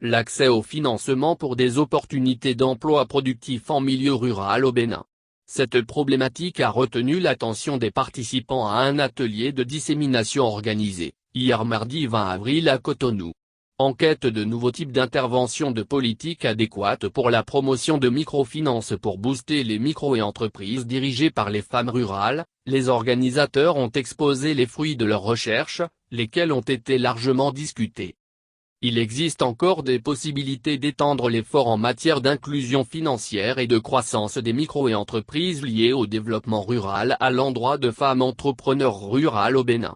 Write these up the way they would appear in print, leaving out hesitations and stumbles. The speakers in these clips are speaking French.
l'accès au financement pour des opportunités d'emploi productif en milieu rural au Bénin. Cette problématique a retenu l'attention des participants à un atelier de dissémination organisé, hier mardi 20 avril à Cotonou. En quête de nouveaux types d'interventions de politique adéquates pour la promotion de microfinance pour booster les micro- et entreprises dirigées par les femmes rurales, les organisateurs ont exposé les fruits de leurs recherches, lesquels ont été largement discutés. Il existe encore des possibilités d'étendre l'effort en matière d'inclusion financière et de croissance des micro- et entreprises liées au développement rural à l'endroit de femmes entrepreneurs rurales au Bénin.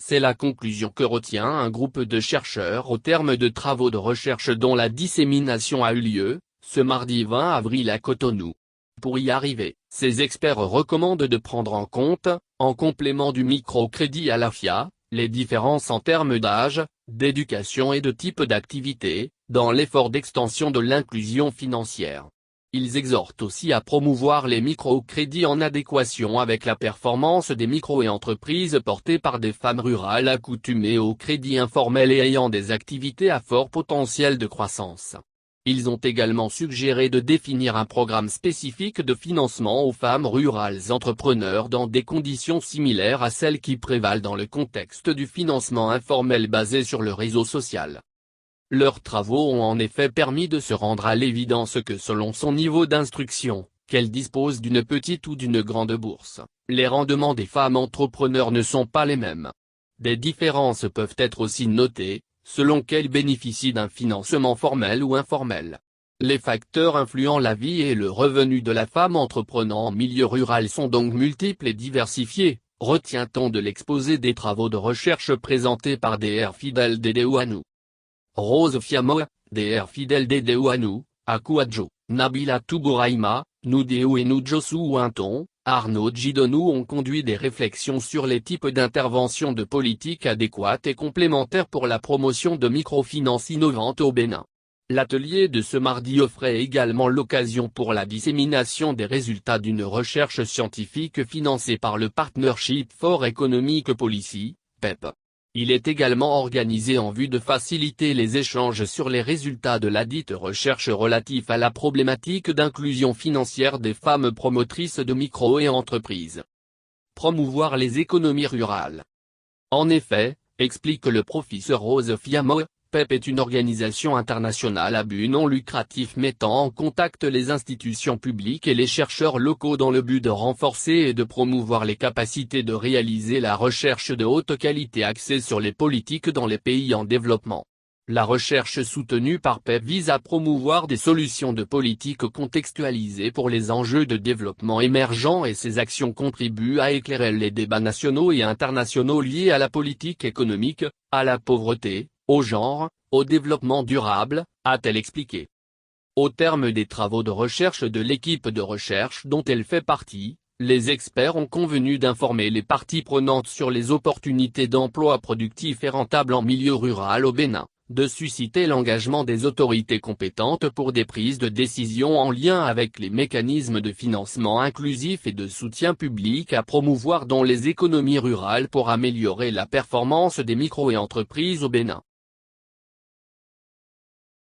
C'est la conclusion que retient un groupe de chercheurs au terme de travaux de recherche dont la dissémination a eu lieu, ce mardi 20 avril à Cotonou. Pour y arriver, ces experts recommandent de prendre en compte, en complément du microcrédit à la FIA, les différences en termes d'âge, d'éducation et de type d'activité, dans l'effort d'extension de l'inclusion financière. Ils exhortent aussi à promouvoir les microcrédits en adéquation avec la performance des micro- et entreprises portées par des femmes rurales accoutumées au crédit informel et ayant des activités à fort potentiel de croissance. Ils ont également suggéré de définir un programme spécifique de financement aux femmes rurales entrepreneurs dans des conditions similaires à celles qui prévalent dans le contexte du financement informel basé sur le réseau social. Leurs travaux ont en effet permis de se rendre à l'évidence que selon son niveau d'instruction, qu'elle dispose d'une petite ou d'une grande bourse, les rendements des femmes entrepreneurs ne sont pas les mêmes. Des différences peuvent être aussi notées, selon qu'elles bénéficient d'un financement formel ou informel. Les facteurs influant la vie et le revenu de la femme entreprenant en milieu rural sont donc multiples et diversifiés, retient-on de l'exposé des travaux de recherche présentés par Dr Fidel Dedeuanou. Rose Fiamo, Dr Fidel Dedeuanou, Akuadjo, Nabila Toubouraïma, Noudéou et Noudjosu Ouinton, Arnaud Gidonou ont conduit des réflexions sur les types d'interventions de politique adéquates et complémentaires pour la promotion de microfinances innovantes au Bénin. L'atelier de ce mardi offrait également l'occasion pour la dissémination des résultats d'une recherche scientifique financée par le Partnership for Economic Policy, PEP. Il est également organisé en vue de faciliter les échanges sur les résultats de ladite recherche relatifs à la problématique d'inclusion financière des femmes promotrices de micro- et entreprises. Promouvoir les économies rurales. En effet, explique le professeur Rose Fiamo, PEP est une organisation internationale à but non lucratif mettant en contact les institutions publiques et les chercheurs locaux dans le but de renforcer et de promouvoir les capacités de réaliser la recherche de haute qualité axée sur les politiques dans les pays en développement. La recherche soutenue par PEP vise à promouvoir des solutions de politique contextualisées pour les enjeux de développement émergents et ces actions contribuent à éclairer les débats nationaux et internationaux liés à la politique économique, à la pauvreté, au genre, au développement durable, a-t-elle expliqué. Au terme des travaux de recherche de l'équipe de recherche dont elle fait partie, les experts ont convenu d'informer les parties prenantes sur les opportunités d'emploi productifs et rentables en milieu rural au Bénin, de susciter l'engagement des autorités compétentes pour des prises de décision en lien avec les mécanismes de financement inclusif et de soutien public à promouvoir dans les économies rurales pour améliorer la performance des micro- et entreprises au Bénin.